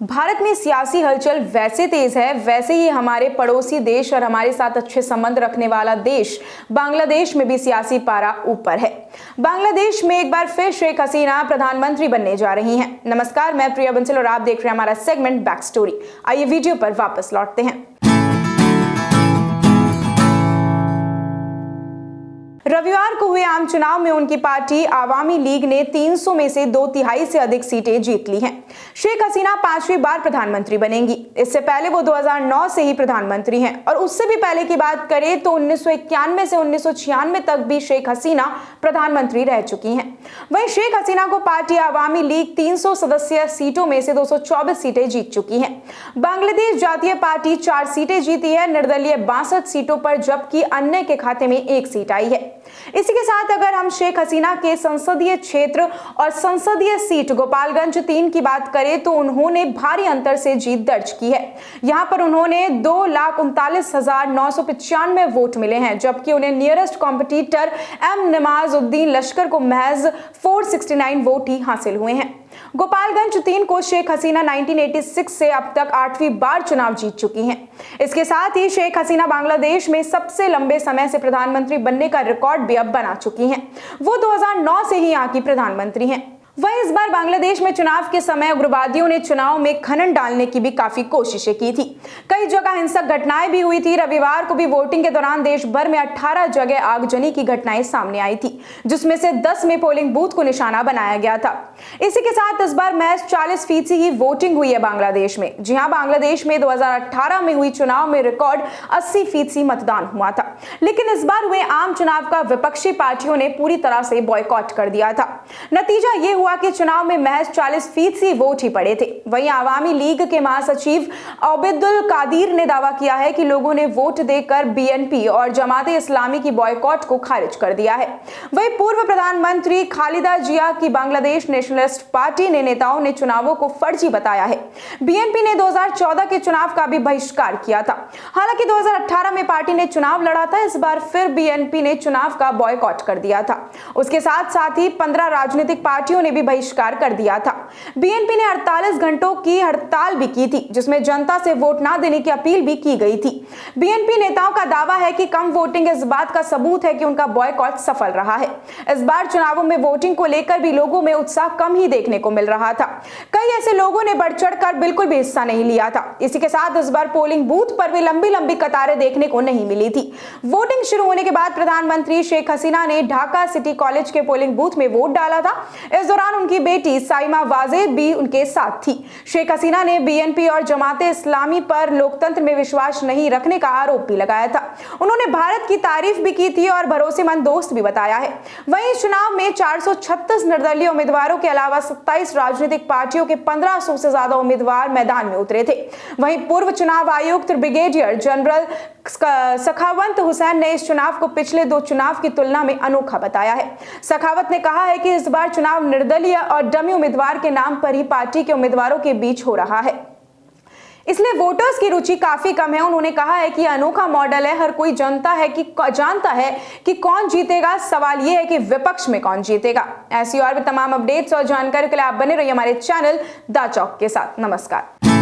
भारत में सियासी हलचल वैसे तेज है, वैसे ही हमारे पड़ोसी देश और हमारे साथ अच्छे संबंध रखने वाला देश बांग्लादेश में भी सियासी पारा ऊपर है। बांग्लादेश में एक बार फिर शेख हसीना प्रधानमंत्री बनने जा रही हैं। नमस्कार, मैं प्रिया बंसल और आप देख रहे हैं हमारा सेगमेंट बैक स्टोरी। आइए वीडियो पर वापस लौटते हैं। रविवार को हुए आम चुनाव में उनकी पार्टी आवामी लीग ने 300 में से 2/3 से अधिक सीटें जीत ली हैं। शेख हसीना 5वीं बार प्रधानमंत्री बनेंगी। इससे पहले वो 2009 से ही प्रधानमंत्री हैं और उससे भी पहले की बात करें तो 1991 से 1996 तक भी शेख हसीना प्रधानमंत्री रह चुकी हैं। वहीं शेख हसीना को पार्टी आवामी लीग 300 सदस्यीय सीटों में से 224 सीटें जीत चुकी है। बांग्लादेश जातीय पार्टी 4 सीटें जीती है, निर्दलीय 62 सीटों पर, जबकि अन्य के खाते में 1 सीट आई है। इसी के साथ अगर हम शेख हसीना के संसदीय क्षेत्र और संसदीय सीट गोपालगंज 3 की बात करें तो उन्होंने भारी अंतर से जीत दर्ज की है। यहां पर उन्होंने 2,39,995 वोट मिले हैं, जबकि उन्हें नियरेस्ट कॉम्पिटिटर एम नमाजुद्दीन लश्कर को महज 469 वोट ही हासिल हुए हैं। गोपालगंज 3 को शेख हसीना 1986 से अब तक 8वीं बार चुनाव जीत चुकी हैं। इसके साथ ही शेख हसीना बांग्लादेश में सबसे लंबे समय से प्रधानमंत्री बनने का रिकॉर्ड भी अब बना चुकी हैं। वो 2009 से ही यहाँ की प्रधानमंत्री हैं। वहीं इस बार बांग्लादेश में चुनाव के समय उग्रवादियों ने चुनाव में खनन डालने की भी काफी कोशिशें की थी। कई जगह हिंसक घटनाएं भी हुई थी। रविवार को भी वोटिंग के दौरान देश भर में 18 जगह आगजनी की घटनाएं सामने आई थी, जिसमें से 10 में पोलिंग बूथ को निशाना बनाया गया था। इसी के साथ इस बार महज 40% ही वोटिंग हुई है बांग्लादेश में। जी हाँ, बांग्लादेश में 2018 में हुई चुनाव में रिकॉर्ड 80% मतदान हुआ था, लेकिन इस बार हुए आम चुनाव का विपक्षी पार्टियों ने पूरी तरह से बॉयकॉट कर दिया था। नतीजा ये हुआ कि चुनाव में महज 40% वोट ही पड़े थे। वहीं आवामी लीग के महासचिव ओबैदुल कादिर ने दावा किया है कि लोगों ने वोट देकर बीएनपी और जमाते इस्लामी की बॉयकॉट को खारिज कर दिया है। वहीं पूर्व प्रधानमंत्री खालिदा जिया की बांग्लादेश नेशनलिस्ट पार्टी ने नेताओं ने चुनावों को फर्जी बताया है। बीएनपी ने 2014 के चुनाव का भी बहिष्कार किया था। हालांकि 2018 में पार्टी ने चुनाव लड़ा था। इस बार फिर बीएनपी ने चुनाव का बॉयकॉट कर दिया था। उसके साथ ही 15 राजनीतिक पार्टियों ने भी बहिष्कार कर दिया था। बीएनपी ने 48 घंटों की हड़ताल भी की थी, जिसमें जनता से वोट ना देने की अपील भी की गई थी। बीएनपी नेताओं का दावा है कि कम वोटिंग इस बात का सबूत है कि उनका बॉयकॉट सफल रहा है। इस बार चुनावों में वोटिंग को लेकर भी लोगों में उत्साह कम ही देखने को मिल रहा था। कई ऐसे लोगों ने बढ़ चढ़कर बिल्कुल भी हिस्सा नहीं लिया था। इसी के साथ इस बार पोलिंग बूथ पर भी लंबी कतारें देखने को नहीं मिली थी। वोटिंग शुरू होने के बाद प्रधानमंत्री शेख हसीना ने ढाका सिटी कॉलेज के पोलिंग बूथ में वोट डाला था। इस दौरान उनकी बेटी साइमा वाजेद भी उनके साथ थी। शेख हसीना ने बीएनपी और जमाते इस्लामी पर लोकतंत्र में विश्वास नहीं रखने का आरोप भी लगाया था। उन्होंने भारत की तारीफ भी की थी और भरोसेमंद दोस्त भी बताया है। वहीं चुनाव में 436 निर्दलीय उम्मीदवारों के अलावा 27 राजनीतिक पार्टियों के 1500 से ज्यादा उम्मीदवार मैदान में उतरे थे। वहीं पूर्व चुनाव आयुक्त ब्रिगेडियर जनरल सखावत हुसैन ने इस चुनाव को पिछले 2 चुनाव की तुलना में अनोखा बताया है। सखावत ने कहा है कि इस बार चुनाव निर्दलीय और डमी उम्मीदवार के नाम पर ही पार्टी के उम्मीदवारों के बीच हो रहा है, इसलिए वोटर्स की रुचि काफी कम है। उन्होंने कहा है कि यह अनोखा मॉडल है। हर कोई जानता है कि कौन जीतेगा, सवाल यह है कि विपक्ष में कौन जीतेगा। ऐसी और भी तमाम अपडेट्स और जानकारी के लिए आप बने रहिए हमारे चैनल द चौक के साथ। नमस्कार।